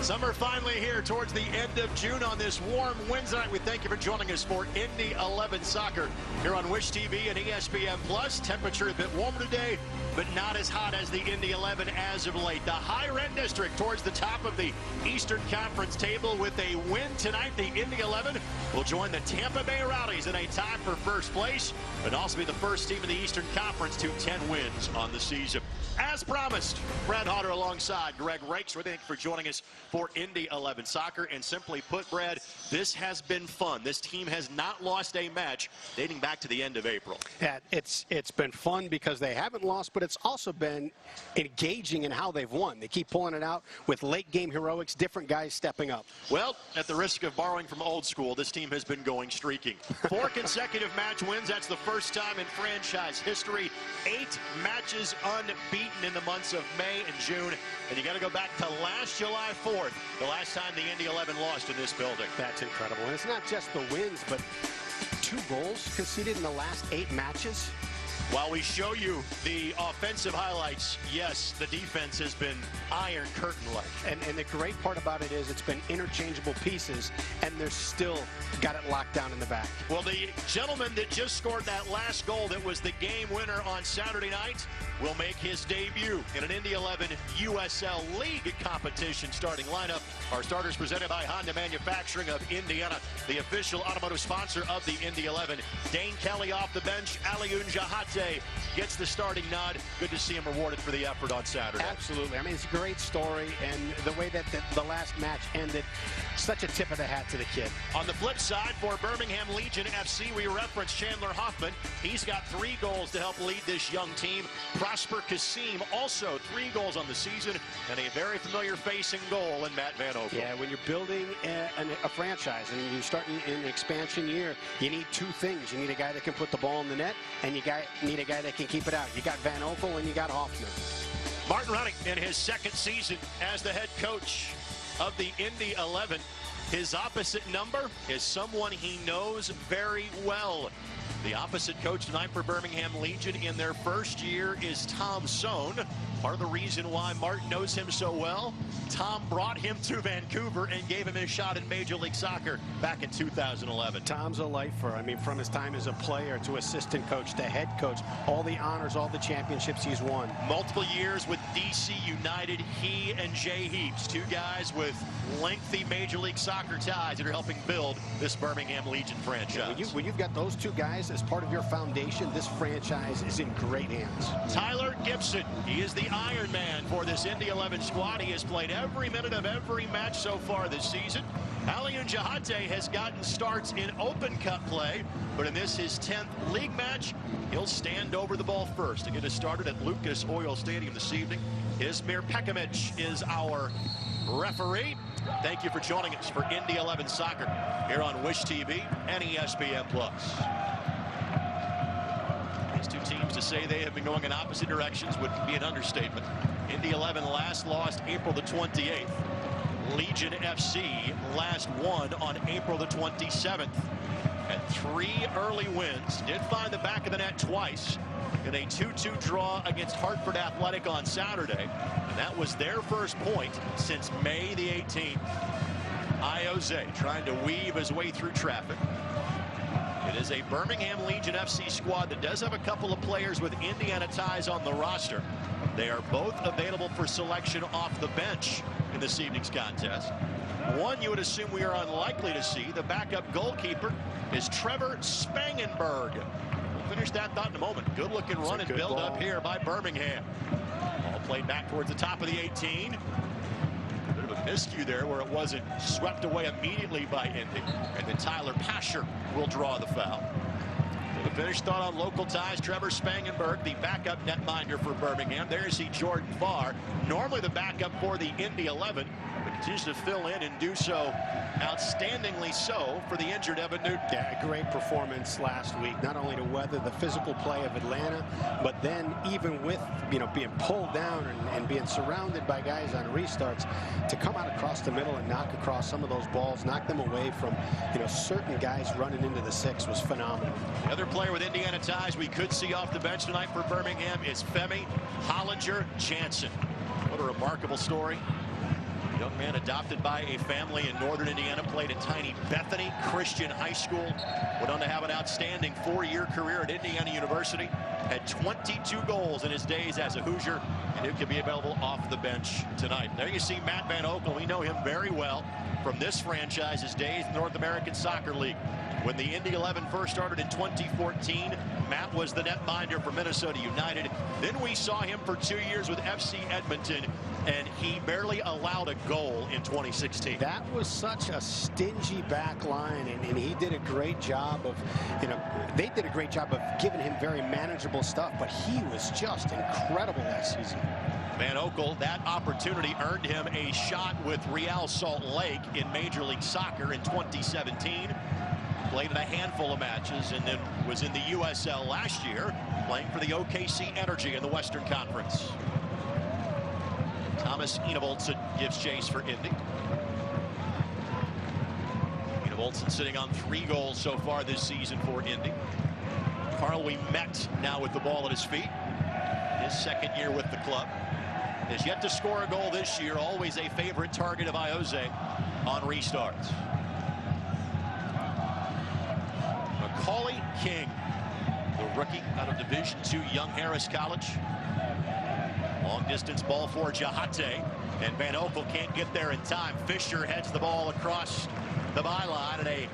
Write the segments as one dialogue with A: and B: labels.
A: Summer finally here towards the end of June on this warm Wednesday night. We thank you for joining us for Indy 11 Soccer here on Wish TV and ESPN Plus. Temperature a bit warmer today, but not as hot as the Indy 11 as of late. The high-red district towards the top of the Eastern Conference table with a win tonight. The Indy 11 will join the Tampa Bay Rowdies in a tie for first place, and also be the first team in the Eastern Conference to 10 wins on the season. As promised, Brad Hodder alongside Greg Rakes. We thank you for joining us for Indy 11 Soccer. And simply put, Brad, this has been fun. This team has not lost a match dating back to the end of April.
B: Yeah, it's been fun because they haven't lost, but it's also been engaging in how they've won. They keep pulling it out with late-game heroics, different guys stepping up.
A: Well, at the risk of borrowing from old school, this team has been going streaking. 4 consecutive match wins. That's the first time in franchise history. 8 matches unbeaten in the months of May and June. And you got to go back to last July 4th, the last time the Indy 11 lost in this building.
B: That's incredible. And it's not just the wins, but 2 goals conceded in the last 8 matches.
A: While we show you the offensive highlights, yes, the defense has been iron curtain-like.
B: And the great part about it is it's been interchangeable pieces, and they're still got it locked down in the back.
A: Well, the gentleman that just scored that last goal that was the game winner on Saturday night will make his debut in an Indy 11 USL League competition starting lineup. Our starters presented by Honda Manufacturing of Indiana, the official automotive sponsor of the Indy 11. Dane Kelly off the bench. Alioune Jahate gets the starting nod. Good to see him rewarded for the effort on Saturday.
B: Absolutely. I mean, it's a great story, and the way that the last match ended, such a tip of the hat to the kid.
A: On the flip side, for Birmingham Legion FC, we reference Chandler Hoffman. He's got 3 goals to help lead this young team. Prosper Kasim, also 3 goals on the season, and a very familiar face and goal in Matt Van Oekel.
B: Yeah, when you're building a franchise and you're starting in an expansion year, you need 2 things. You need a guy that can put the ball in the net, and you need a guy that can keep it out. You got Van Oekel and you got Hoffman.
A: Martin Running in his 2nd season as the head coach of the Indy 11. His opposite number is someone he knows very well. The opposite coach tonight for Birmingham Legion in their first year is Tom Sohn. Part of the reason why Martin knows him so well, Tom brought him to Vancouver and gave him his shot in Major League Soccer back in 2011.
B: Tom's a lifer. I mean, from his time as a player to assistant coach to head coach, all the honors, all the championships he's won.
A: Multiple years with DC United, he and Jay Heaps, 2 guys with lengthy Major League Soccer ties that are helping build this Birmingham Legion franchise.
B: Yeah, when you've got those 2 guys as part of your foundation, this franchise is in great hands.
A: Tyler Gibson, he is the Iron Man for this Indy 11 squad. He has played every minute of every match so far this season. Alioune Jahate has gotten starts in Open Cup play, but in this, his 10th league match, he'll stand over the ball first to get us started at Lucas Oil Stadium this evening. Izmir Pekovic is our referee. Thank you for joining us for Indy 11 Soccer here on Wish TV and ESPN Plus. These 2 teams, to say they have been going in opposite directions would be an understatement. Indy 11 last lost April the 28th. Legion FC last won on April the 27th. Had 3 early wins. Did find the back of the net twice in a 2-2 draw against Hartford Athletic on Saturday. And that was their first point since May the 18th. Ioze trying to weave his way through traffic. It is a Birmingham Legion FC squad that does have a couple of players with Indiana ties on the roster. They are both available for selection off the bench in this evening's contest. One you would assume we are unlikely to see. The backup goalkeeper is Trevor Spangenberg. We'll finish that thought in a moment. Good looking run and build up here by Birmingham. Ball played back towards the top of the 18. Bit of a miscue there where it wasn't swept away immediately by Indy. And then Tyler Pasher will draw the foul. The finish thought on local ties, Trevor Spangenberg, the backup netminder for Birmingham. There you see Jordan Farr, normally the backup for the Indy 11, but continues to fill in and do so outstandingly so for the injured Evan Newton.
B: Yeah, a great performance last week, not only to weather the physical play of Atlanta, but then even with, being pulled down and being surrounded by guys on restarts, to come out across the middle and knock across some of those balls, knock them away from, certain guys running into the 6 was phenomenal.
A: The other player with Indiana ties we could see off the bench tonight for Birmingham is Femi Hollinger Jansen. What a remarkable story. Young man adopted by a family in northern Indiana, played at tiny Bethany Christian High School, went on to have an outstanding 4-year career at Indiana University, had 22 goals in his days as a Hoosier, and he could be available off the bench tonight. There you see Matt Van Oekel. We know him very well from this franchise's days in the North American Soccer League. When the Indy 11 first started in 2014, Matt was the netminder for Minnesota United. Then we saw him for 2 years with FC Edmonton, and he barely allowed a goal in 2016.
B: That was such a stingy back line, and he did a great job of, they did a great job of giving him very manageable stuff, but he was just incredible that season.
A: Van Oekel, that opportunity earned him a shot with Real Salt Lake in Major League Soccer in 2017. Played in a handful of matches and then was in the USL last year, playing for the OKC Energy in the Western Conference. Thomas Enevoldsen gives chase for Indy. Enevoldsen sitting on 3 goals so far this season for Indy. Carl Ouimet now with the ball at his feet. His 2nd year with the club. Has yet to score a goal this year. Always a favorite target of Ayoze on restarts. Macaulay King, the rookie out of Division II Young Harris College. Long distance ball for Jahate, and Van Oekel can't get there in time. Fisher heads the ball across the byline, and a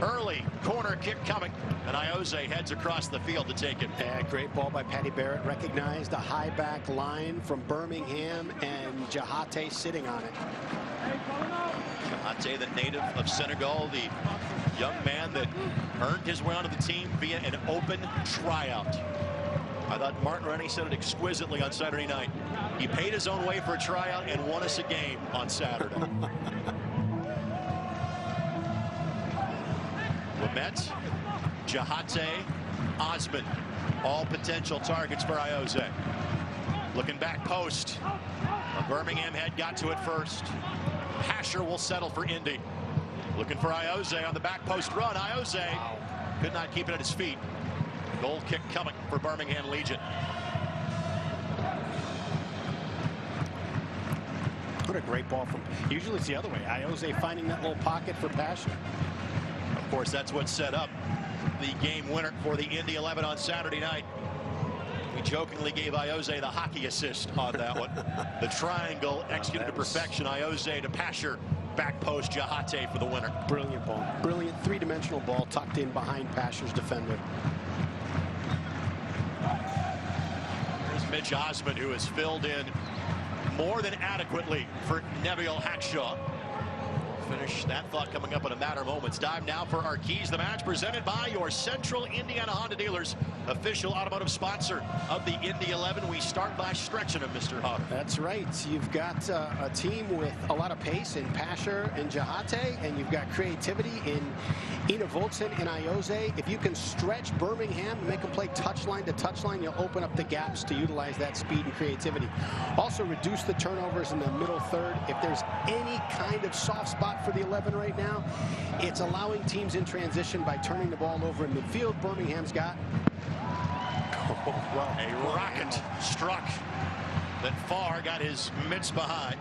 A: early corner kick coming, and Ayoze heads across the field to take it.
B: Yeah, great ball by Patty Barrett. Recognized a high back line from Birmingham, and Jahate sitting on it.
A: Jahate, the native of Senegal, the young man that earned his way onto the team via an open tryout. I thought Martin Rennie said it exquisitely on Saturday night. He paid his own way for a tryout and won us a game on Saturday. Ouimet, Jahate, Osman, all potential targets for Ayoze. Looking back post. Birmingham had got to it first. Pasher will settle for Indy. Looking for Ayoze on the back post run. Ayoze could not keep it at his feet. Goal kick coming for Birmingham Legion.
B: What a great ball from, usually it's the other way. Ayoze finding that little pocket for Pasher.
A: Of course, that's what set up the game winner for the Indy 11 on Saturday night. We jokingly gave Ayoze the hockey assist on that one. The triangle executed to perfection. Ayoze to Pasher. Back post, Jahate for the winner.
B: Brilliant ball. Brilliant three-dimensional ball tucked in behind Pasher's defender.
A: There's Mitch Osman, who has filled in more than adequately for Neville Hackshaw. Finish that thought coming up in a matter of moments. Time now for our Keys the Match, presented by your Central Indiana Honda dealers, official automotive sponsor of the Indy 11. We start by stretching them, Mr. Hodder.
B: That's right. You've got a team with a lot of pace in Pasher and Jahate, and you've got creativity in Enevoldsen and Ayoze. If you can stretch Birmingham and make them play touchline to touchline, you'll open up the gaps to utilize that speed and creativity. Also reduce the turnovers in the middle third. If there's any kind of soft spot for the 11 right now, it's allowing teams in transition by turning the ball over in midfield. Birmingham's got
A: a rocket struck that Farr got his mitts behind.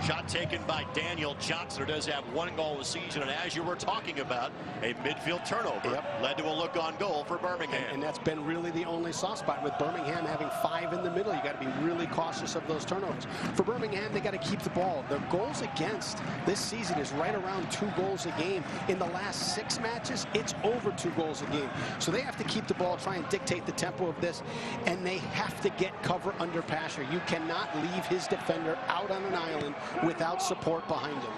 A: Shot taken by Daniel Johnson, who does have 1 goal this season, and as you were talking about, a midfield turnover led to a look on goal for Birmingham.
B: And that's been really the only soft spot. With Birmingham having 5 in the middle, you got to be really cautious of those turnovers. For Birmingham, they got to keep the ball. Their goals against this season is right around 2 goals a game. In the last 6 matches, it's over 2 goals a game. So they have to keep the ball, try and dictate the tempo of this, and they have to get cover under Pasher. You cannot leave his defender out on an island without support behind him.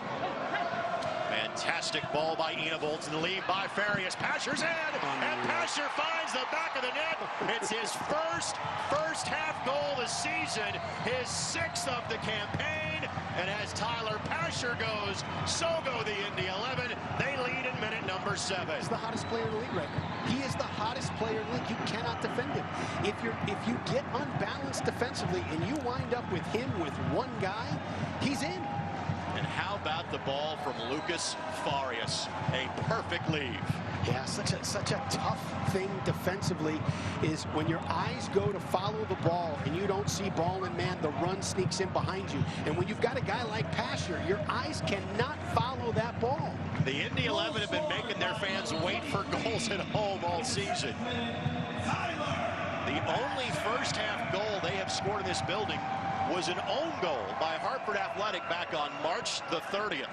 A: Fantastic ball by Enevoldsen, lead by Farias. Pasher's in, and Pasher finds the back of the net. It's his first half goal this season, his 6th of the campaign. And as Tyler Pasher goes, so go the Indy 11. They lead in minute number 7.
B: He's the hottest player in the league right now. He is the hottest player in the league. You cannot defend him. If you get unbalanced defensively and you wind up with him with 1 guy, he's in.
A: And how about the ball from Lucas Farias? A perfect leave.
B: Yeah, such a tough thing defensively is when your eyes go to follow the ball and you don't see ball in man, the run sneaks in behind you. And when you've got a guy like Pasher, your eyes cannot follow that ball.
A: The Indy 11 have been making their fans wait for goals at home all season. The only first half goal they have scored in this building was an own goal by Hartford Athletic back on March the 30th.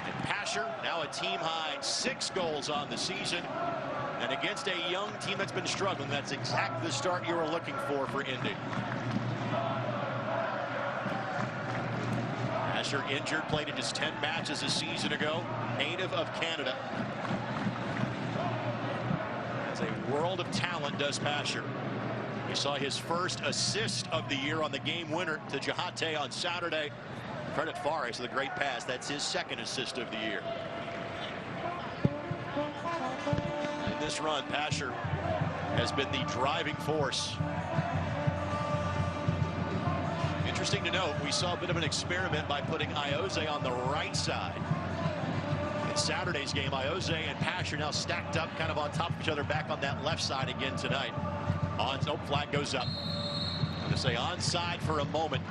A: And Pasher, now a team-high 6 goals on the season. And against a young team that's been struggling, that's exactly the start you were looking for Indy. Pasher injured, played in just 10 matches a season ago, native of Canada. Has a world of talent, does Pasher. We saw his first assist of the year on the game winner to Jahate on Saturday. Credit Farias for the great pass. That's his second assist of the year. In this run, Pasher has been the driving force. Interesting to note, we saw a bit of an experiment by putting Ioze on the right side. In Saturday's game, Ioze and Pasher now stacked up kind of on top of each other back on that left side again tonight. Nope, flag goes up. I'm going to say onside for a moment.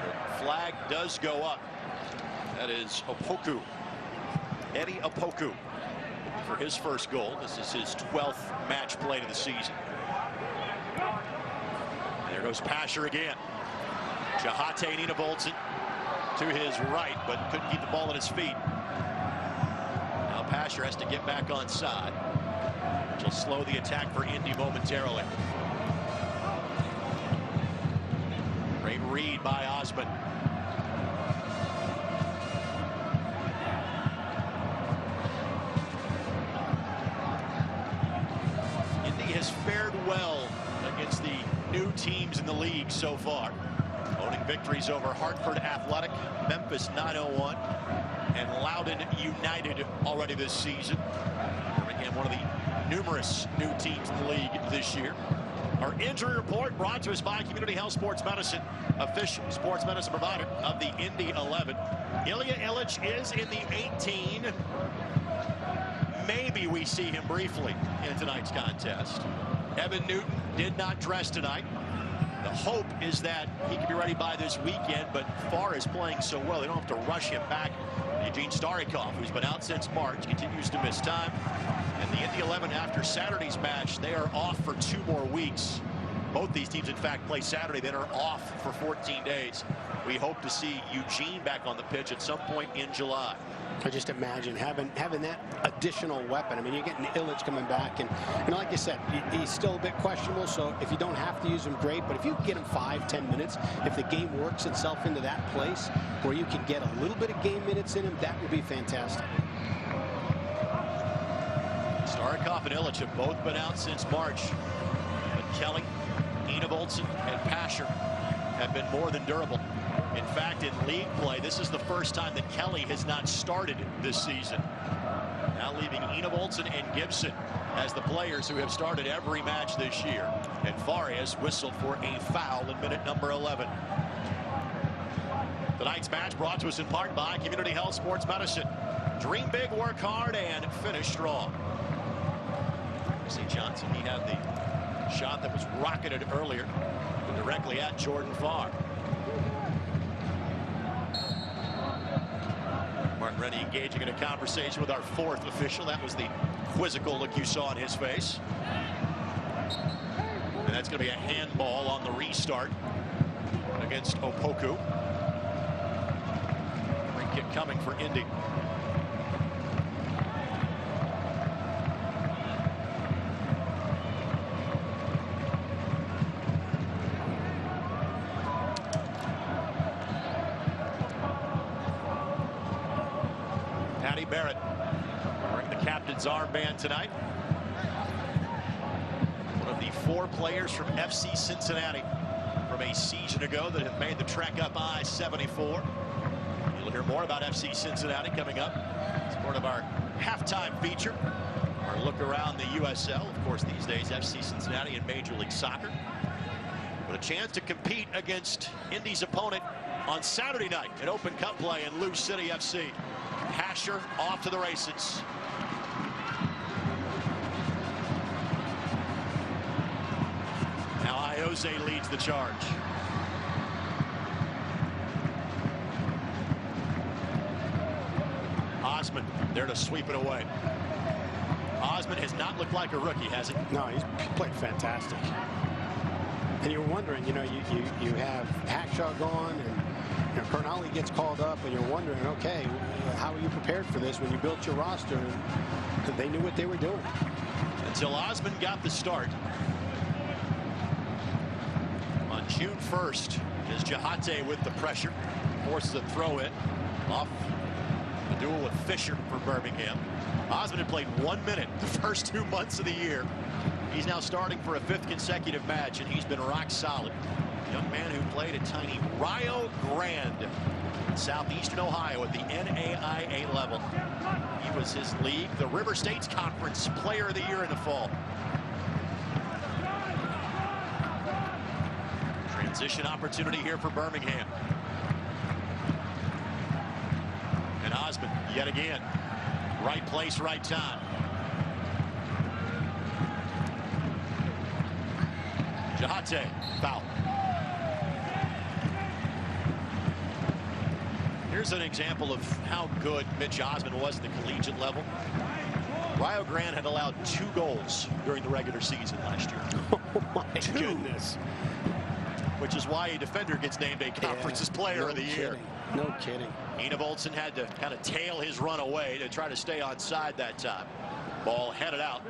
A: The flag does go up. That is Opoku. Eddie Opoku for his first goal. This is his 12th match played of the season. And there goes Pasher again. Jahate Nina Bolton to his right, but couldn't keep the ball at his feet. Now Pasher has to get back on side, which will slow the attack for Indy momentarily. Great read by Osmond. Indy has fared well against the new teams in the league so far, owning victories over Hartford Athletic, Memphis 901, and Loudoun United already this season. Birmingham, one of the numerous new teams in the league this year. Our injury report brought to us by Community Health Sports Medicine, official sports medicine provider of the Indy 11. Ilya Illich is in the 18. Maybe we see him briefly in tonight's contest. Evan Newton did not dress tonight. The hope is that he can be ready by this weekend, but Farr is playing so well, they don't have to rush him back. Eugene Starikov, who's been out since March, continues to miss time. And the Indy 11, after Saturday's match, they are off for 2 more weeks. Both these teams, in fact, play Saturday, then are off for 14 days. We hope to see Eugene back on the pitch at some point in July.
B: I just imagine having that additional weapon. I mean, you're getting Illich coming back, and like you said, he's still a bit questionable. So if you don't have to use him, great. But if you get him 5-10 minutes, if the game works itself into that place where you can get a little bit of game minutes in him, that would be fantastic.
A: Starikov and Illich have both been out since March, but Kelly, Enevoldsen, and Pasher have been more than durable. In fact, in league play, this is the first time that Kelly has not started this season. Now leaving Enevoldsen and Gibson as the players who have started every match this year. And Farias whistled for a foul in minute number 11. Tonight's match brought to us in part by Community Health Sports Medicine. Dream big, work hard, and finish strong. St. Johnson, he had the shot that was rocketed earlier directly at Jordan Farr. Martin Rennie engaging in a conversation with our 4th official. That was the quizzical look you saw on his face. And that's going to be a handball on the restart against Opoku. Free kick coming for Indy. Barrett wearing the captain's armband tonight. One of the 4 players from FC Cincinnati from a season ago that have made the trek up I-74. You'll hear more about FC Cincinnati coming up as part of our halftime feature. Our look around the USL. Of course, these days, FC Cincinnati in Major League Soccer. with a chance to compete against Indy's opponent on Saturday night at Open Cup play in Lou City FC. Hasher off to the races. Now Iose leads the charge. Osman there to sweep it away. Osman has not looked like a rookie, has he?
B: No, he's played fantastic. And you're wondering, you know, you have Hackshaw gone, and Curnolly gets called up, and you're wondering, okay, how are you prepared for this when you built your roster? And they knew what they were doing.
A: Until Osman got the start. On June 1st, is Jahate with the pressure. Forces a throw in off the duel with Fisher for Birmingham. Osman had played 1 minute the first 2 months of the year. He's now starting for a 5th consecutive match, and he's been rock solid. Young man who played at tiny Rio Grande in southeastern Ohio at the NAIA level. He was his league, the River States Conference Player of the Year in the fall. Transition opportunity here for Birmingham. And Osman yet again. Right place, right time. Jahate, foul. Here's an example of how good Mitch Osman was at the collegiate level. Rio Grande had allowed 2 goals during the regular season last year.
B: Oh my goodness.
A: Which is why a defender gets named a conference's player of the year.
B: No kidding.
A: Enevoldsen had to kind of tail his run away to try to stay onside that time. Ball headed out.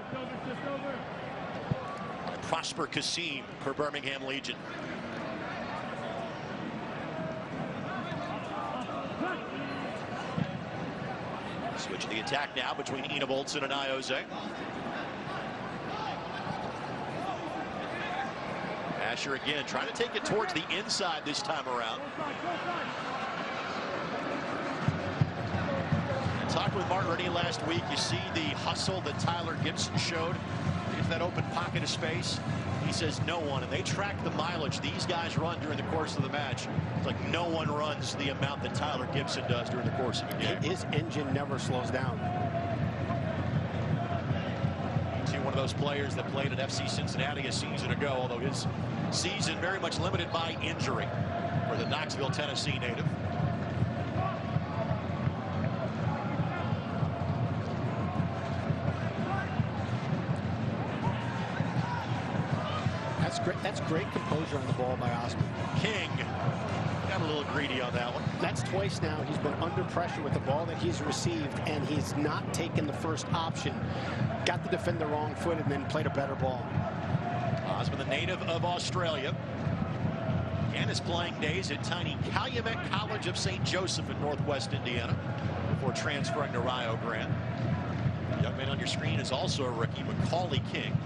A: Prosper Kasim for Birmingham Legion. Switch the attack now between Enevoldsen and Iose. Asher again trying to take it towards the inside this time around. I talked with Mark Rennie last week. You see the hustle that Tyler Gibson showed into that open pocket of space. He says no one, and they track the mileage these guys run during the course of the match. It's like no one runs the amount that Tyler Gibson does during the course of a game.
B: His engine never slows down.
A: One of those players that played at FC Cincinnati a season ago, although his season very much limited by injury for the Knoxville, Tennessee native.
B: That's great composure on the ball by Osman.
A: King got a little greedy on that one.
B: That's twice now he's been under pressure with the ball that he's received, and he's not taken the first option. Got the defender wrong foot and then played a better ball.
A: Osman, the native of Australia, and his playing days at tiny Calumet College of St. Joseph in Northwest Indiana before transferring to Rio Grande. The young man on your screen is also a rookie, Macaulay King.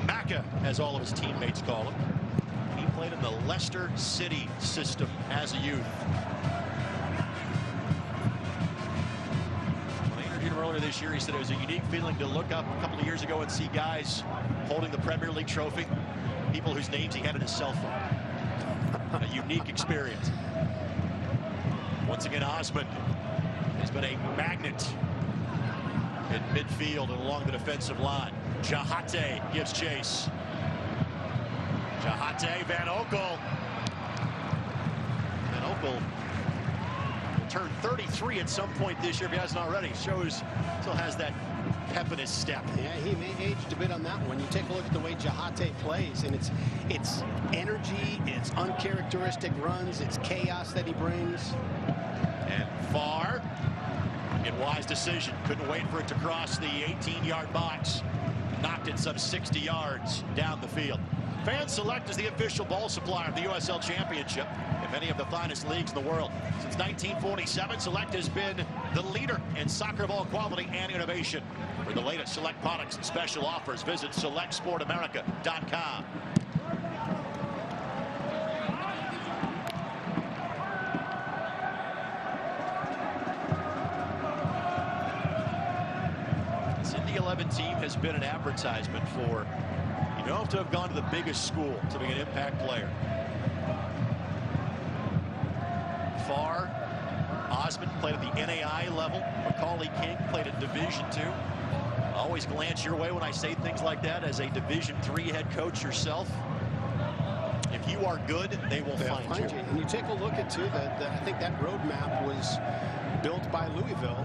A: Macca, as all of his teammates call him. He played in the Leicester City system as a youth. When I interviewed him earlier this year, he said it was a unique feeling to look up a couple of years ago and see guys holding the Premier League trophy, people whose names he had in his cell phone. A unique experience. Once again, Osman has been a magnet in midfield and along the defensive line. Jahate gives chase. Jahate, Van Oekel. Van Oekel will turn 33 at some point this year if he hasn't already. Shows still has that pep in his step.
B: Yeah, he may have aged a bit on that one. You take a look at the way Jahate plays, and it's energy, it's uncharacteristic runs, it's chaos that he brings.
A: And far. In wise decision. Couldn't wait for it to cross the 18-yard box. Knocked it some 60 yards down the field. Fan Select is the official ball supplier of the USL Championship in many of the finest leagues in the world. Since 1947, Select has been the leader in soccer ball quality and innovation. For the latest Select products and special offers, visit SelectSportAmerica.com. This Indy 11 team has been an advertisement for you don't have to have gone to the biggest school to be an impact player. Farr, Osmond played at the NAI level. Macaulay King played at Division II. Always glance your way when I say things like that as a Division III head coach yourself. If you are good, they'll find you.
B: And you take a look at, too, I think that roadmap was built by Louisville.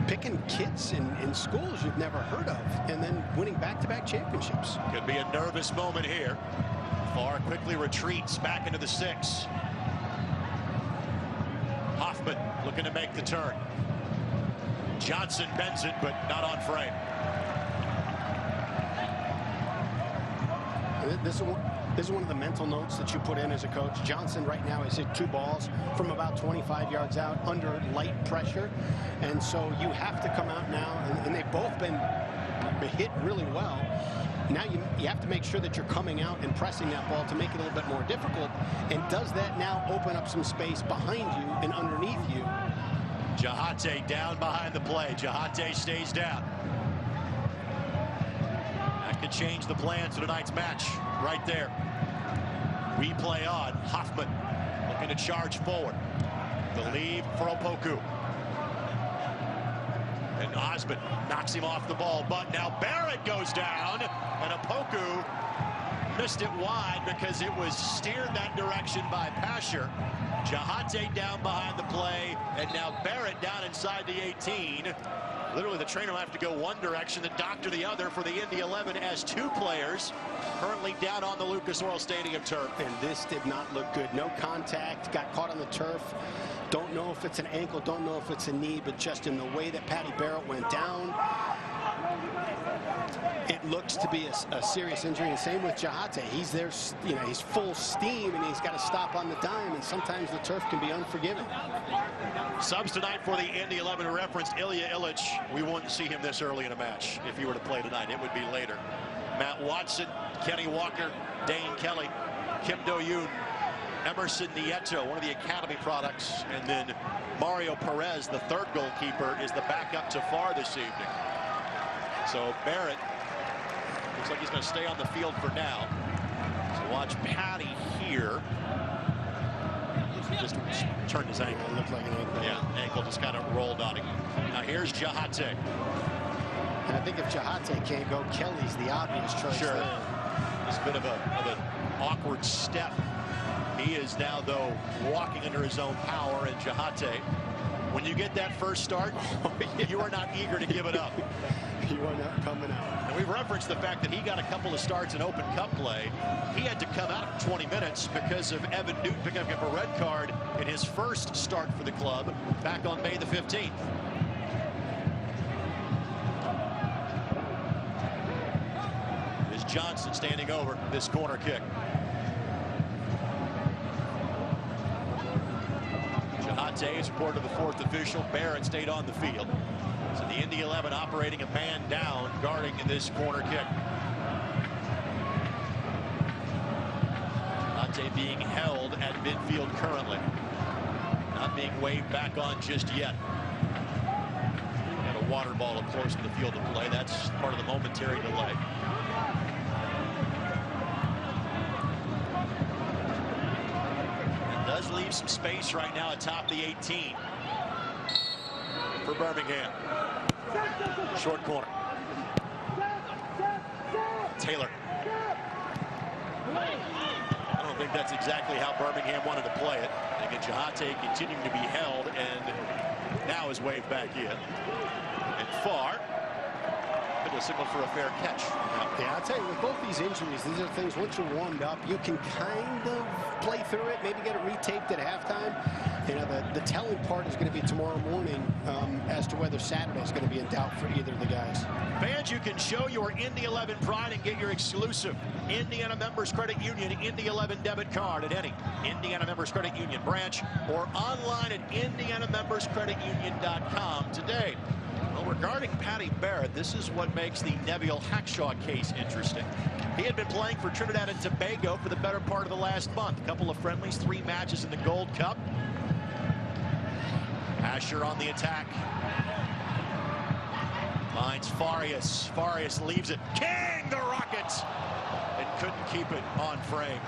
B: Picking kids in schools you've never heard of, and then winning back-to-back championships.
A: Could be a nervous moment here. Farr quickly retreats back into the 6. Hoffman looking to make the turn. Johnson bends it, but not on frame. This is one of the mental notes that you put in as a coach. Johnson right now has hit 2 balls from about 25 yards out under light pressure. And so you have to come out now, and they've both been hit really well. Now you have to make sure that you're coming out and pressing that ball to make it a little bit more difficult. And does that now open up some space behind you and underneath you? Jahate down behind the play. Jahate stays down. That could change the plans for tonight's match right there. We play on. Hoffman looking to charge forward. The lead for Opoku. And Osmond knocks him off the ball, but now Barrett goes down, and Opoku missed it wide because it was steered that direction by Pasher. Jahate down behind the play, and now Barrett down inside the 18. Literally, the trainer will have to go one direction, the doctor the other for the Indy 11 as 2 players currently down on the Lucas Oil Stadium turf.
B: And this did not look good. No contact, got caught on the turf. Don't know if it's an ankle, don't know if it's a knee, but just in the way that Patty Barrett went down, it looks to be a serious injury. And same with Jahate. He's there, he's full steam, and he's got to stop on the dime, and sometimes the turf can be unforgiving.
A: Subs tonight for the Indy 11 referenced Ilya Illich. We wouldn't see him this early in a match if he were to play tonight. It would be later. Matt Watson, Kenny Walker, Dane Kelly, Kim Do-yoon, Emerson Nieto, one of the academy products, and then Mario Perez, the 3rd goalkeeper, is the backup to Farr this evening. So Barrett looks like he's going to stay on the field for now. So watch Patty here. Just turned his ankle.
B: It looked like an ankle.
A: Yeah, ankle just kind of rolled on him. Now here's Jahate.
B: And I think if Jahate can't go, Kelly's the obvious choice.
A: Sure.
B: There.
A: It's a bit of an awkward step. He is now, though, walking under his own power, and Jahate, when you get that first start, you are not eager to give it up.
B: You are not coming out.
A: And we've referenced the fact that he got a couple of starts in Open Cup play. He had to come out for 20 minutes because of Evan Newton picking up a red card in his first start for the club back on May the 15th. Is Johnson standing over this corner kick. Jahate is reported to the 4th official. Barrett stayed on the field. So the Indy 11 operating a man down, guarding this corner kick. Jahate being held at midfield currently. Not being waved back on just yet. Got a water ball up close to the field of play. That's part of the momentary delay. It does leave some space right now atop the 18 for Birmingham. Short corner. Taylor. I don't think that's exactly how Birmingham wanted to play it. Again, Jahate continuing to be held, and now is waved back in. And Farr, a signal for a fair catch.
B: Yeah, I'll tell you, with both these injuries, these are things, once you're warmed up, you can kind of play through it, maybe get it retaped at halftime. You know, the telling part is going to be tomorrow morning as to whether Saturday is going to be in doubt for either of the guys.
A: Fans, you can show your Indy 11 pride and get your exclusive Indiana Members Credit Union Indy 11 debit card at any Indiana Members Credit Union branch or online at IndianaMembersCreditUnion.com today. Well, regarding Patty Barrett, this is what makes the Neville Hackshaw case interesting. He had been playing for Trinidad and Tobago for the better part of the last month. A couple of friendlies, 3 matches in the Gold Cup. Asher on the attack. Finds Farias. Farias leaves it. King the Rockets and couldn't keep it on frame.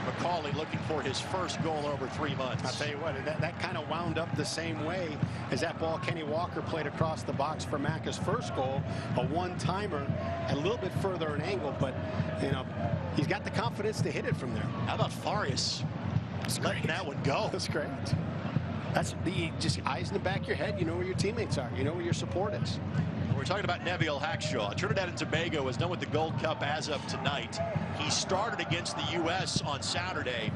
A: McCauley looking for his first goal in over 3 months.
B: I'll tell you what, that kind of wound up the same way as that ball Kenny Walker played across the box for Macca's first goal, a one-timer, a little bit further an angle, but you know, he's got the confidence to hit it from there.
A: How about Farias letting that one go?
B: That's great. That's just eyes in the back of your head. You know where your teammates are. You know where your support is.
A: We're talking about Neville Hackshaw. Trinidad and Tobago is done with the Gold Cup as of tonight. He started against the U.S. on Saturday,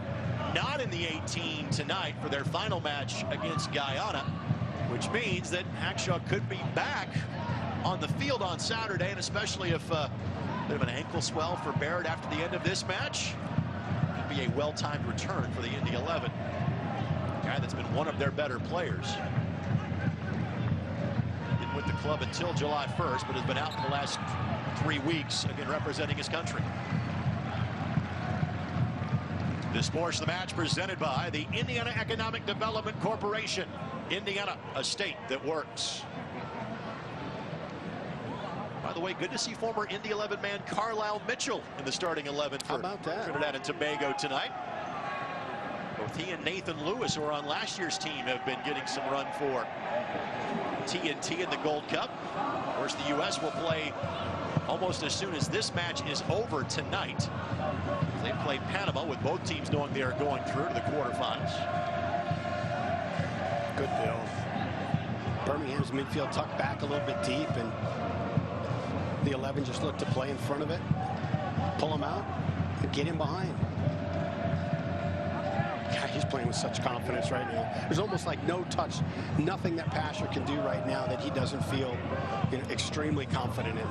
A: not in the 18 tonight for their final match against Guyana, which means that Hackshaw could be back on the field on Saturday, and especially if a bit of an ankle swell for Barrett after the end of this match, could be a well-timed return for the Indy 11. A guy that's been one of their better players. Didn't with the club until July 1st, but has been out for the last 3 weeks, again representing his country. This portion of the match presented by the Indiana Economic Development Corporation. Indiana, a state that works. By the way, good to see former Indy 11 man Carlisle Mitchell in the starting 11 for Trinidad and Tobago tonight. Both he and Nathan Lewis, who are on last year's team, have been getting some run for TNT in the Gold Cup. Of course, the U.S. will play almost as soon as this match is over tonight. They play Panama, with both teams knowing they are going through to the quarterfinals.
B: Good build. Birmingham's midfield tucked back a little bit deep, and the 11 just look to play in front of it, pull him out, and get him behind. God, he's playing with such confidence right now. There's almost like no touch, nothing that Pasher can do right now that he doesn't feel, you know, extremely confident in.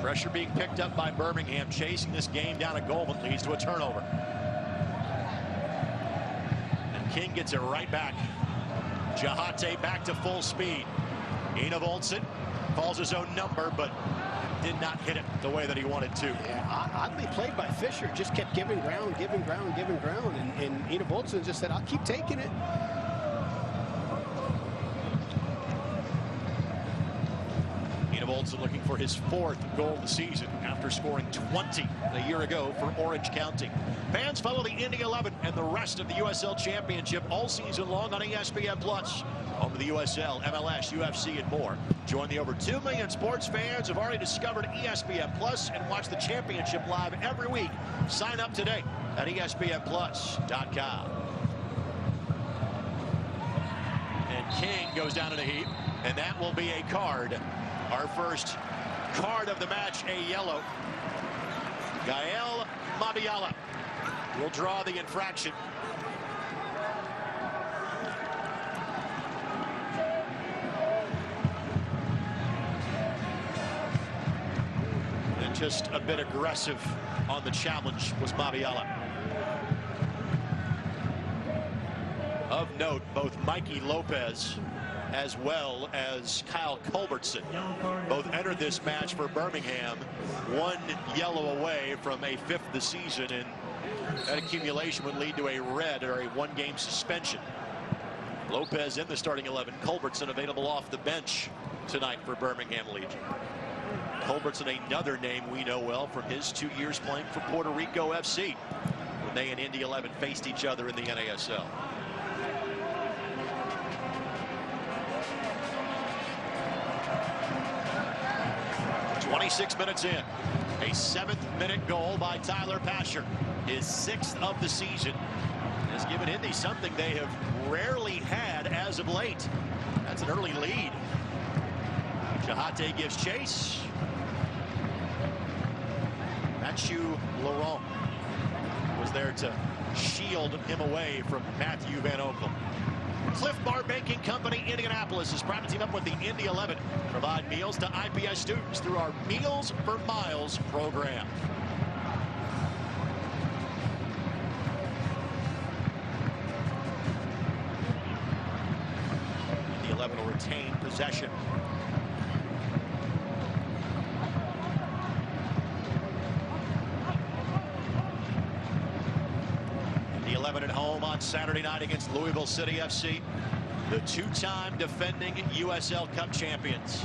A: Pressure being picked up by Birmingham, chasing this game down a goal that leads to a turnover. And King gets it right back. Jahate back to full speed. Enevoldsen calls his own number, but did not hit it the way that he wanted to.
B: Yeah, oddly played by Fisher. Just kept giving ground, giving ground, giving ground. And Enevoldsen just said, I'll keep taking it.
A: Enevoldsen looking for his 4th goal of the season after scoring 20 a year ago for Orange County. Fans follow the Indy 11 and the rest of the USL Championship all season long on ESPN+. Home of the USL, MLS, UFC, and more. Join the over 2 million sports fans who've already discovered ESPN+ and watch the championship live every week. Sign up today at ESPNplus.com. And King goes down in a heap, and that will be a card. Our first card of the match, a yellow. Gael Mabiala will draw the infraction. And just a bit aggressive on the challenge was Mabiala. Of note, both Mikey Lopez as well as Kyle Culbertson both entered this match for Birmingham, 1 yellow away from a 5th this season, and that accumulation would lead to a red or a 1-game suspension. Lopez in the starting 11, Culbertson available off the bench tonight for Birmingham Legion. Culbertson, another name we know well from his 2 years playing for Puerto Rico FC when they and Indy 11 faced each other in the NASL. 26 minutes in, a 7th-minute goal by Tyler Pasher, his 6th of the season, has given Indy something they have rarely had as of late. That's an early lead. Jahate gives chase. Mathieu Laurent was there to shield him away from Matthew Van Oekel. Cliff Bar Banking Company, Indianapolis, is proud to team up with the Indy 11, provide meals to IPS students through our Meals for Miles program. Indy 11 will retain possession. Indy 11 at home on Saturday night against Louisville City FC, the 2-time defending USL Cup champions.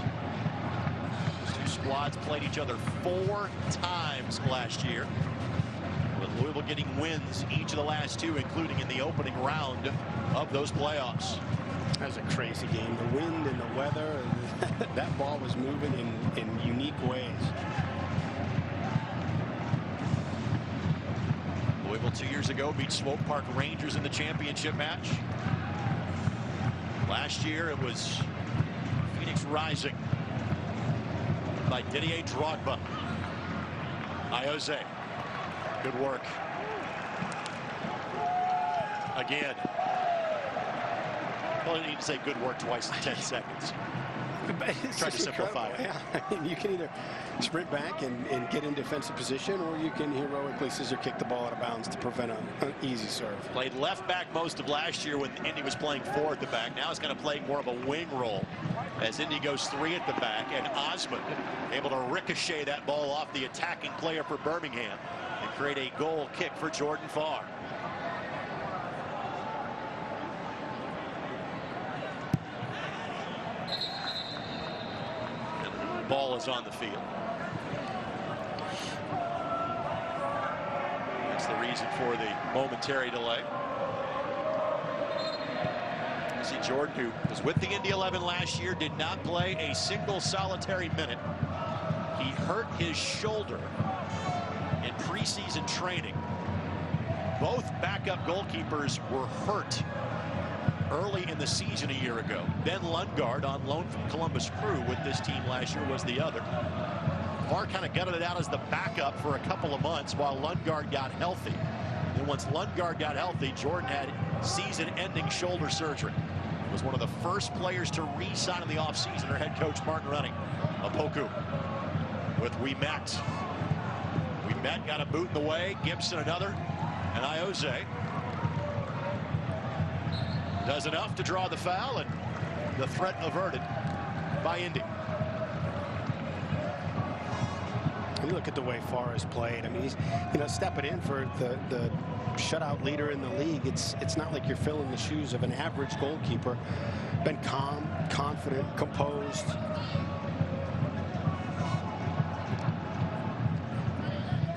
A: These 2 squads played each other 4 times last year, with Louisville getting wins each of the last 2, including in the opening round of those playoffs.
B: That was a crazy game. The wind and the weather, that ball was moving in unique ways.
A: Louisville 2 years ago beat Swope Park Rangers in the championship match. Last year it was Phoenix Rising by Didier Drogba. Iose, good work. Again. Well, you need to say good work twice in 10 seconds. Try to simplify it.
B: Yeah. I mean, you can either sprint back and get in defensive position, or you can heroically scissor kick the ball out of bounds to prevent an easy serve.
A: Played left back most of last year when Indy was playing 4 at the back. Now it's going to play more of a wing role as Indy goes 3 at the back, and Osmond able to ricochet that ball off the attacking player for Birmingham and create a goal kick for Jordan Farr. Ball is on the field. That's the reason for the momentary delay. You see Jordan, who was with the Indy 11 last year, did not play a single solitary minute. He hurt his shoulder in preseason training. Both backup goalkeepers were hurt early in the season a year ago. Ben Lundgaard, on loan from Columbus Crew with this team last year, was the other. Farr kind of gutted it out as the backup for a couple of months while Lundgaard got healthy. And once Lundgaard got healthy, Jordan had season-ending shoulder surgery. Was one of the first players to re-sign in the offseason. Her head coach Martin Running. Opoku with We Met got a boot in the way. Gibson another, and Iose does enough to draw the foul, and the threat averted by Indy.
B: You look at the way Farr has played. I mean, he's stepping in for the shutout leader in the league. It's not like you're filling the shoes of an average goalkeeper. Been calm, confident, composed.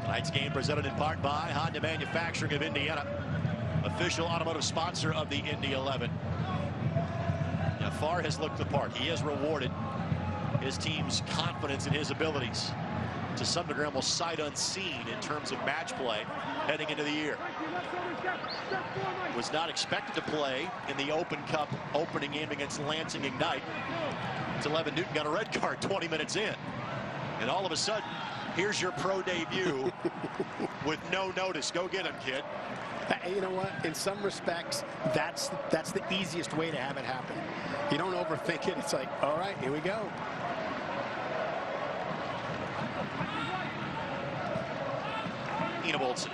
A: Tonight's game presented in part by Honda Manufacturing of Indiana, official automotive sponsor of the Indy 11. Now, Farr has looked the part. He has rewarded his team's confidence in his abilities. To some degree, almost sight unseen in terms of match play heading into the year. Was not expected to play in the Open Cup opening game against Lansing Ignite until Evan Newton got a red card 20 minutes in. And all of a sudden, here's your pro debut with no notice. Go get him, kid.
B: You know what? In some respects, that's the easiest way to have it happen. You don't overthink it. It's like, all right, here we go.
A: Enevoldsen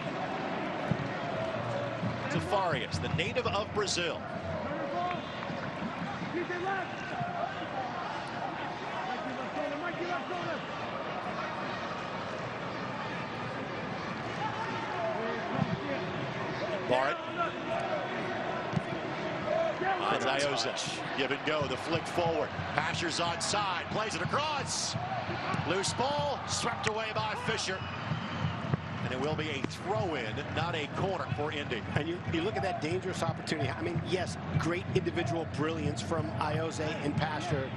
A: to Farias, the native of Brazil. Barrett. Finds Iose. Give and go. The flick forward. Pasher's onside. Plays it across. Loose ball. Swept away by Fisher. And it will be a throw-in, not a corner for Indy.
B: And you look at that dangerous opportunity. I mean, yes, great individual brilliance from Iose and Pasher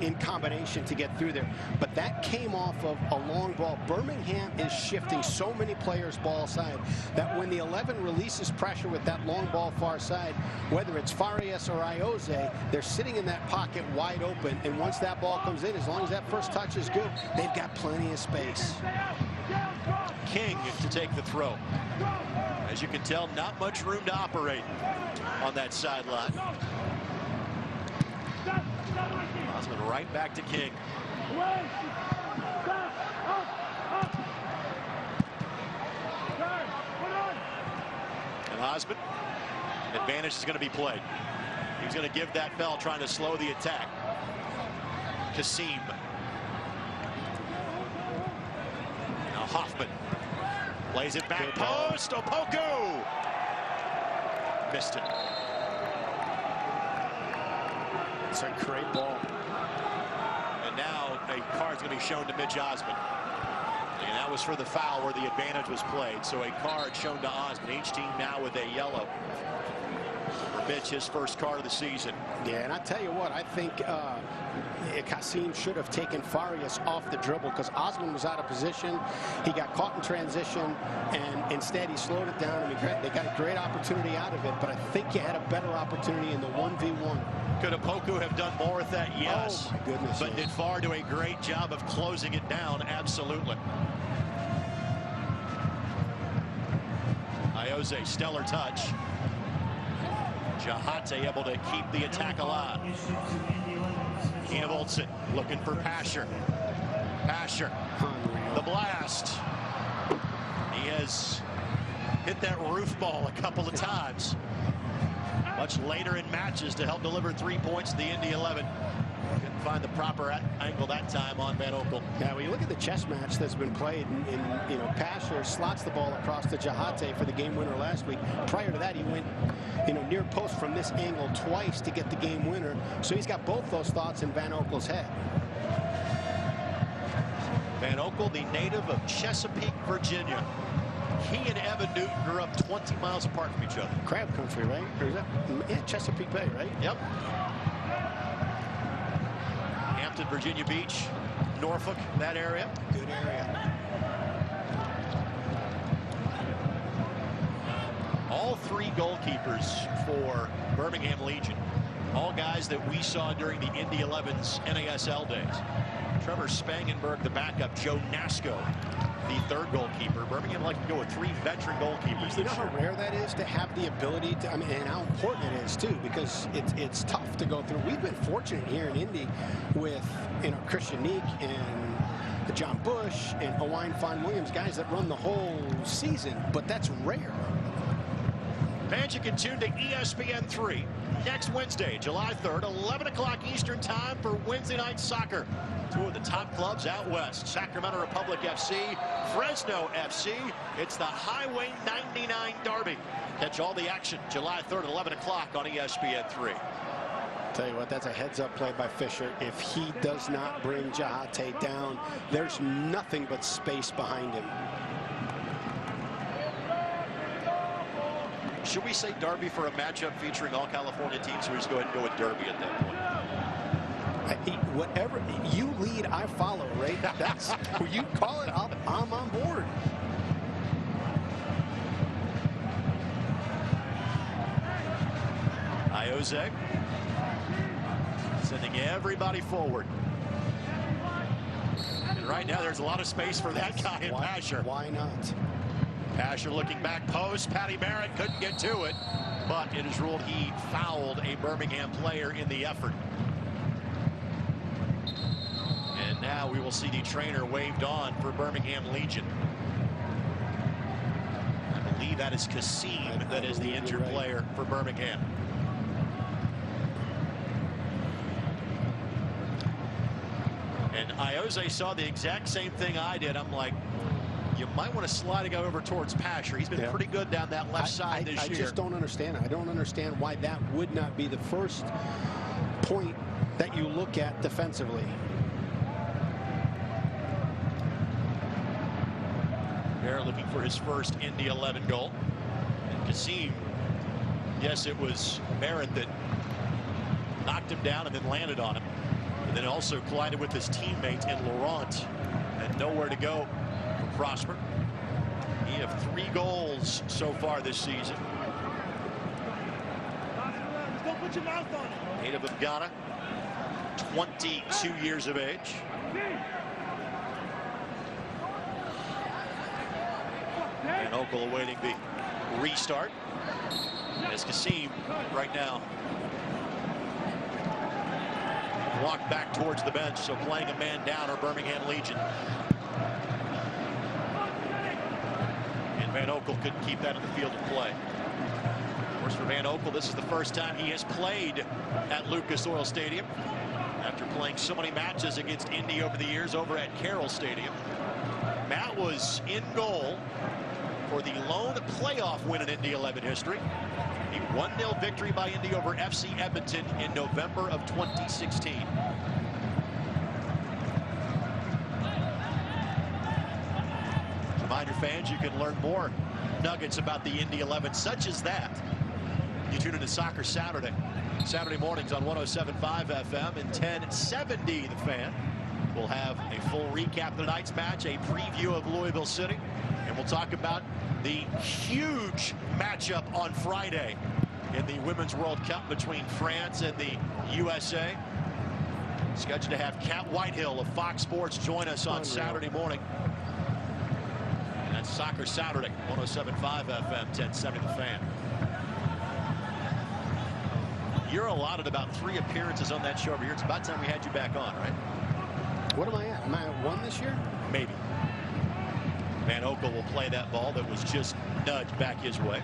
B: in combination to get through there. But that came off of a long ball. Birmingham is shifting so many players ball side that when the 11 releases pressure with that long ball far side, whether it's Farias or Iose, they're sitting in that pocket wide open. And once that ball comes in, as long as that first touch is good, they've got plenty of space.
A: King to take the throw. As you can tell, not much room to operate on that sideline. Osmond right back to King. And Osmond, advantage is going to be played. He's going to give that bell, trying to slow the attack. Kasim. Now Hoffman plays it back post. Opoku missed it.
B: It's a great ball.
A: And now a card's going to be shown to Mitch Osmond. And that was for the foul where the advantage was played. So a card shown to Osmond. Each team now with a yellow. For Mitch, his first card of the season.
B: Yeah, and I tell you what, I think Kasim should have taken Farias off the dribble because Osmond was out of position. He got caught in transition, and instead he slowed it down. I mean, they got a great opportunity out of it, but I think you had a better opportunity in the 1v1.
A: Could Opoku have done more with that? Yes.
B: Oh, my goodness.
A: But did Farr do a great job of closing it down? Absolutely. Iose, stellar touch. Jahate able to keep the attack alive. Olsen looking for Pasher. Pasher, the blast. He has hit that roof ball a couple of times. Much later in matches to help deliver 3 points to the Indy 11. Couldn't find the proper angle that time on Van Oekel.
B: Now, when you look at the chess match that's been played, and Pasher slots the ball across to Jahate for the game winner last week. Prior to that, he went, near post from this angle twice to get the game winner. So he's got both those thoughts in Van Oekel's head.
A: Van Oekel, the native of Chesapeake, Virginia. He and Evan Newton grew up 20 miles apart from each other.
B: Crab country, right? Or is that Chesapeake Bay, right?
A: Yep. Hampton, Virginia Beach, Norfolk, that area.
B: Good area.
A: All three goalkeepers for Birmingham Legion, all guys that we saw during the Indy 11's NASL days. Trevor Spangenberg, the backup. Joe Nasco, the third goalkeeper. Birmingham like to go with 3 veteran goalkeepers.
B: You know how rare that is to have the ability to, and how important it is too, because it's tough to go through. We've been fortunate here in Indy with Christian Neek and John Bush and Owain Fon Williams, guys that run the whole season, but that's rare.
A: Magic and tune to ESPN3 next Wednesday, July 3rd, 11 o'clock Eastern time for Wednesday night soccer. 2 of the top clubs out west, Sacramento Republic FC, Fresno FC. It's the Highway 99 Derby. Catch all the action July 3rd at 11 o'clock on ESPN3.
B: Tell you what, that's a heads-up play by Fisher. If he does not bring Jahate down, there's nothing but space behind him.
A: Should we say Derby for a matchup featuring all California teams, or just go ahead and go with Derby at that point?
B: Whatever you lead, I follow, right? That's when you call it, I'm on board.
A: Iose sending everybody forward. And right now there's a lot of space for that guy in Pasher.
B: Why not?
A: Pasher looking back post. Patty Barrett couldn't get to it, but it is ruled he fouled a Birmingham player in the effort. And now we will see the trainer waved on for Birmingham Legion. I believe that is Kasim that is the injured player for Birmingham. And Iose saw the exact same thing I did. I'm like, you might want to slide a guy over towards Pasher. He's been pretty good down that left side this year.
B: I just don't understand it. I don't understand why that would not be the first point that you look at defensively.
A: Barrett looking for his first Indy 11 goal. And Kasim, yes, it was Barrett that knocked him down and then landed on him. And then also collided with his teammate in Laurent. And nowhere to go. Prosper. He have 3 goals so far this season. Native of Ghana, 22 years of age. And Oekel awaiting the restart. As Kasim right now walked back towards the bench, so playing a man down are Birmingham Legion. Van Oekel couldn't keep that in the field of play. Of course, for Van Oekel, this is the first time he has played at Lucas Oil Stadium after playing so many matches against Indy over the years over at Carroll Stadium. Matt was in goal for the lone playoff win in Indy 11 history. A 1-0 victory by Indy over FC Edmonton in November of 2016. your fans, you can learn more nuggets about the Indy 11, such as that. You tune into Soccer Saturday mornings on 107.5 FM and 1070 The Fan. We'll have a full recap of tonight's match, a preview of Louisville City, and we'll talk about the huge matchup on Friday in the Women's World Cup between France and the USA. Scheduled to have Kat Whitehill of Fox Sports join us on Saturday morning. And that's Soccer Saturday, 107.5 FM, 1070 The Fan. You're allotted about 3 appearances on that show every year. It's about time we had you back on, right?
B: What am I at? Am I at 1 this year?
A: Maybe. Van Oekel will play that ball that was just nudged back his way.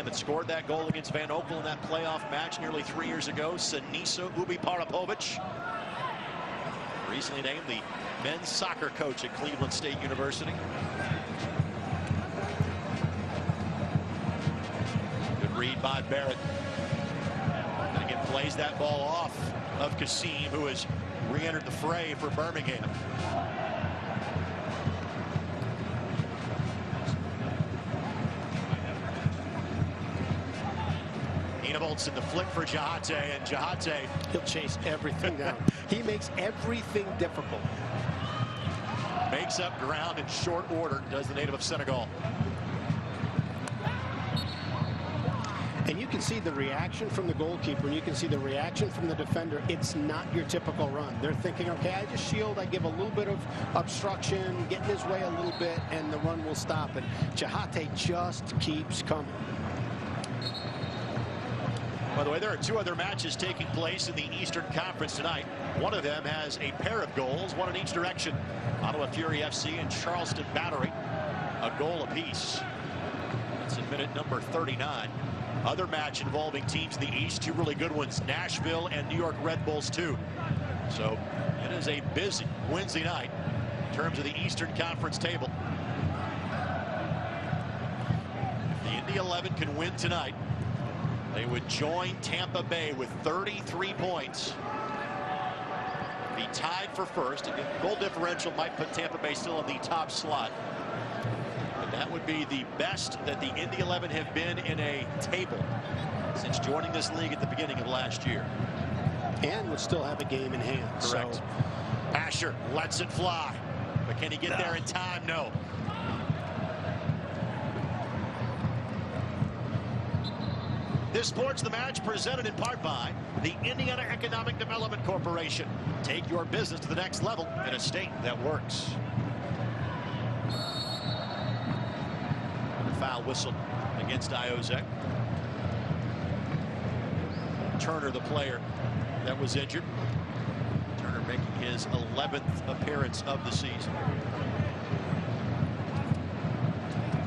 A: That scored that goal against Van Oekel in that playoff match nearly 3 years ago, Sinisa Ubi-Parapovic, recently named the men's soccer coach at Cleveland State University. Good read by Barrett. And again plays that ball off of Kassim, who has re-entered the fray for Birmingham. In the flick for Jahate, and Jahate,
B: he'll chase everything down. He makes everything difficult.
A: Makes up ground in short order, does the native of Senegal.
B: And you can see the reaction from the goalkeeper, and you can see the reaction from the defender. It's not your typical run. They're thinking, okay, I just shield, I give a little bit of obstruction, get in his way a little bit, and the run will stop. And Jahate just keeps coming.
A: By the way, there are 2 other matches taking place in the Eastern Conference tonight. One of them has a pair of goals, one in each direction. Ottawa Fury FC and Charleston Battery, a goal apiece. That's in minute number 39. Other match involving teams in the East, 2 really good ones, Nashville and New York Red Bulls 2. So it is a busy Wednesday night in terms of the Eastern Conference table. If the Indy 11 can win tonight, they would join Tampa Bay with 33 points. Be tied for first. Goal differential might put Tampa Bay still in the top slot. But that would be the best that the Indy 11 have been in a table since joining this league at the beginning of last year.
B: And would still have a game in hand.
A: Correct. So Asher lets it fly. But can he get there in time? No. This Sports the Match presented in part by the Indiana Economic Development Corporation. Take your business to the next level in a state that works. Foul whistle against Ioze. Turner, the player that was injured. Turner making his 11th appearance of the season.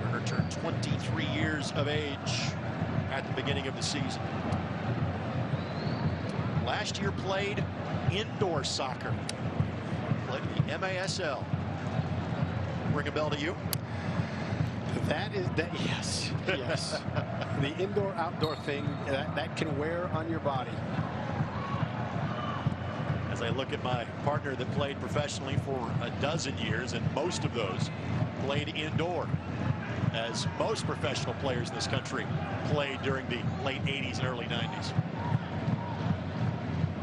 A: Turner turned 23 years of age at the beginning of the season. Last year played indoor soccer. Played in the MASL. Ring a bell to you?
B: That is that. Yes, yes. The indoor-outdoor thing that can wear on your body.
A: As I look at my partner that played professionally for a dozen years, and most of those played indoor, as most professional players in this country played during the late 80s and early 90s.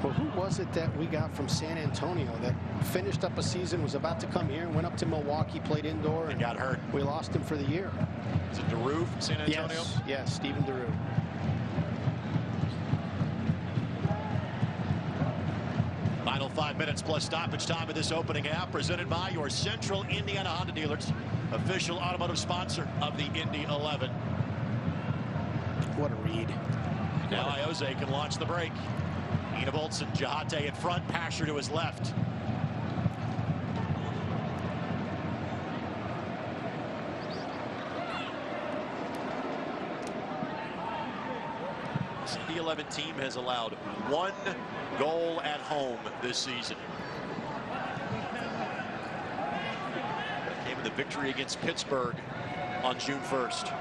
B: Well, who was it that we got from San Antonio that finished up a season, was about to come here, and went up to Milwaukee, played indoor, and
A: got hurt?
B: We lost him for the year.
A: Is it DeRue from San Antonio?
B: Yes, Stephen DeRue.
A: Final 5 minutes plus stoppage time of this opening half, presented by your Central Indiana Honda dealers, official automotive sponsor of the Indy 11.
B: What a read.
A: Now Ioze can launch the break. Ina Boltson, Jahate in front, Pasher to his left. This Indy 11 team has allowed 1 goal at home this season. That came in the victory against Pittsburgh on June 1st.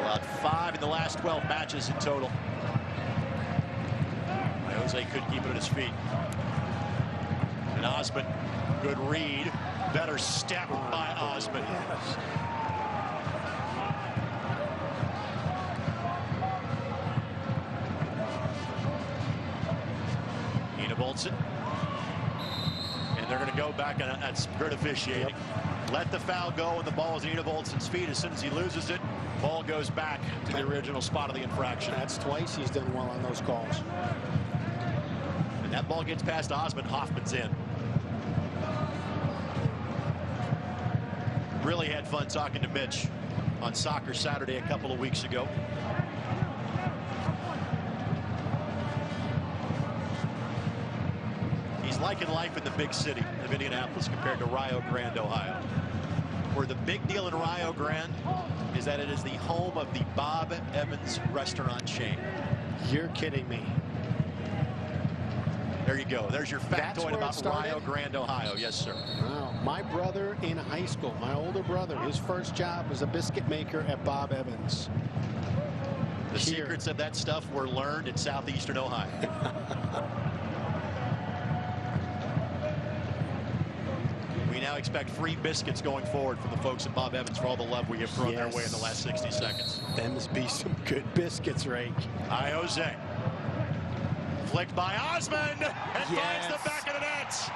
A: Allowed 5 in the last 12 matches in total. Jose couldn't keep it at his feet. And Osman, good read. Better step by Osman. Bolton. And they're going to go back, and that's good officiating. Yep. Let the foul go, and the ball is at Ina Bolton's feet. As soon as he loses it, ball goes back to the original spot of the infraction.
B: That's twice he's done well on those calls.
A: And that ball gets past Osman. Hoffman's in. Really had fun talking to Mitch on Soccer Saturday a couple of weeks ago. Liking life in the big city of Indianapolis compared to Rio Grande, Ohio, where the big deal in Rio Grande is that it is the home of the Bob Evans restaurant chain.
B: You're kidding me.
A: There you go. There's your factoid about Rio Grande, Ohio. Yes, sir.
B: Wow. My brother in high school, my older brother, his first job was a biscuit maker at Bob Evans.
A: The secrets of that stuff were learned in southeastern Ohio. We now expect free biscuits going forward from the folks at Bob Evans for all the love we have thrown their way in the last 60 seconds.
B: Them must be some good biscuits, Rake.
A: Jose. Flicked by Osman and finds the back of the net.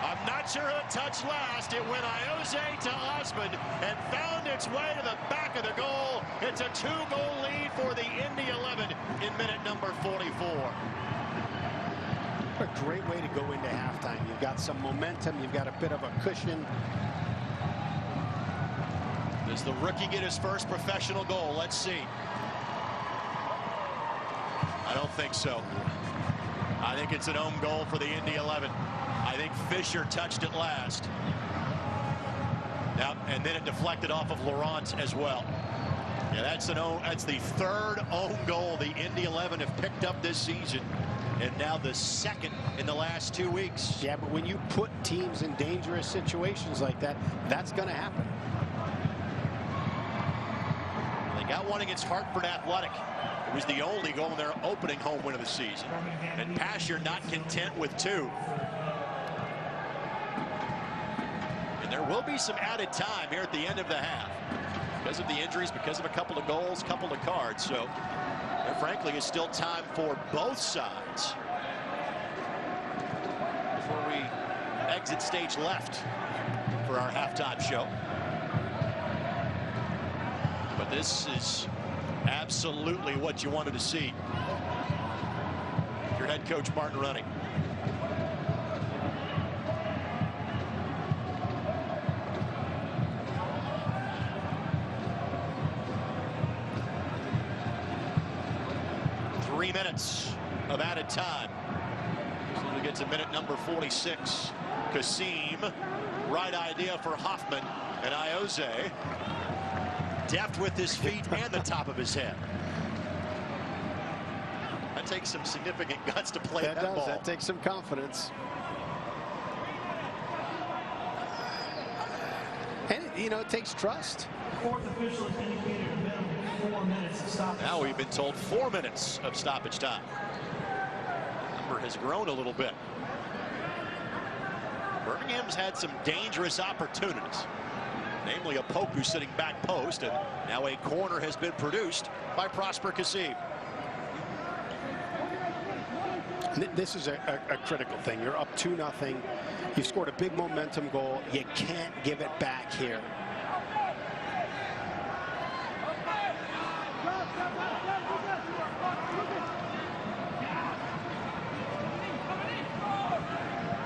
A: I'm not sure who it touched last. It went Jose to Osman and found its way to the back of the goal. It's a 2-goal lead for the Indy 11 in minute number 44.
B: A great way to go into halftime. You've got some momentum. You've got a bit of a cushion.
A: Does the rookie get his first professional goal? Let's see. I don't think so. I think it's an own goal for the Indy 11. I think Fisher touched it last. Yep, and then it deflected off of Laurent as well. Yeah, that's the third own goal the Indy 11 have picked up this season. And now the second in the last 2 weeks.
B: Yeah, but when you put teams in dangerous situations like that, that's going to happen.
A: They got one against Hartford Athletic. It was the only goal in their opening home win of the season. And Pasher not content with 2. And there will be some added time here at the end of the half. Because of the injuries, because of a couple of goals, couple of cards. So there, frankly, is still time for both sides before we exit stage left for our halftime show. But this is absolutely what you wanted to see. Your head coach, Martin Running. Minutes of added time. As soon as we get to minute number 46, Kasim, right idea for Hoffman, and Jose deft with his feet and the top of his head. That takes some significant guts to play that ball.
B: That takes some confidence. And, you know, it takes trust.
C: Fourth official has indicated a minimum of 4 minutes of stoppage.
A: Now we've been told 4 minutes of stoppage time. Number has grown a little bit. Birmingham's had some dangerous opportunities, namely a Poku sitting back post, and now a corner has been produced by Prosper Kasim.
B: This is a critical thing. You're up 2-0. You've scored a big momentum goal. You can't give it back here.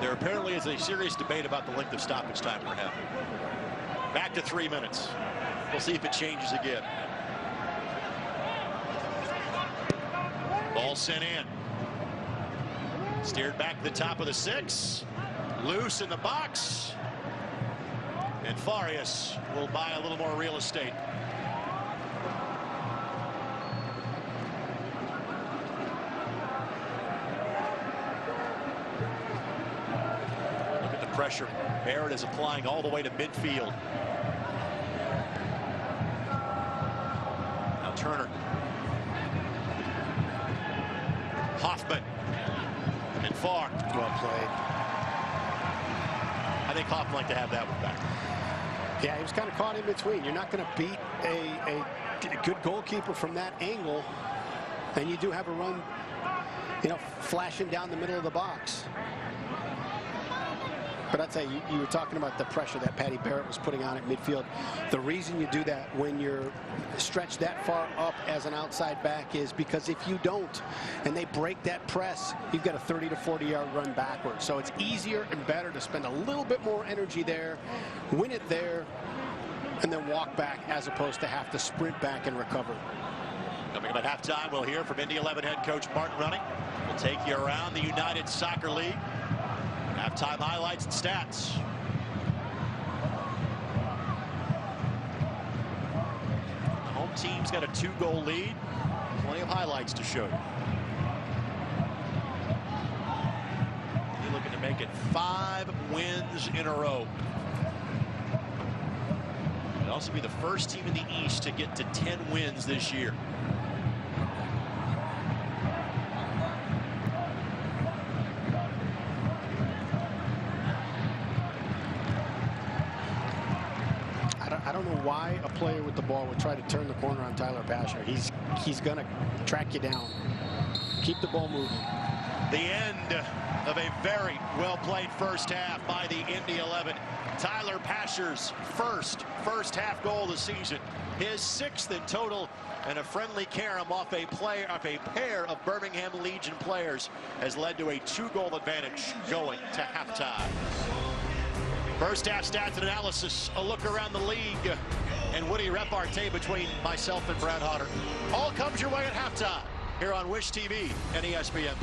A: There apparently is a serious debate about the length of stoppage time we're having. Back to 3 minutes. We'll see if it changes again. Ball sent in. Steered back to the top of the 6. Loose in the box. And Farias will buy a little more real estate. Look at the pressure Barrett is applying all the way to midfield. far.
B: Well played.
A: I think Hoffman like to have that one back.
B: Yeah, he was kind of caught in between. You're not going to beat a good goalkeeper from that angle, and you do have a run, you know, flashing down the middle of the box. But I'd say you were talking about the pressure that Patty Barrett was putting on at midfield. The reason you do that when you're stretched that far up as an outside back is because if you don't, and they break that press, you've got a 30 to 40-yard run backwards. So it's easier and better to spend a little bit more energy there, win it there, and then walk back as opposed to have to sprint back and recover.
A: Coming up at halftime, we'll hear from Indy 11 head coach Martin Running. We'll take you around the United Soccer League. Halftime highlights and stats. The home team's got a 2-goal lead. Plenty of highlights to show you. You're looking to make it 5 wins in a row. It'll also be the first team in the East to get to 10 wins this year.
B: I don't know why a player with the ball would try to turn the corner on Tyler Pasher. He's going to track you down. Keep the ball moving.
A: The end of a very well-played first half by the Indy 11. Tyler Pasher's first half goal of the season. His 6th in total, and a friendly carom off a pair of Birmingham Legion players has led to a 2-goal advantage going to halftime. First half stats and analysis, a look around the league, and Woody repartee between myself and Brad Hodder. All comes your way at halftime here on Wish TV and ESPN+.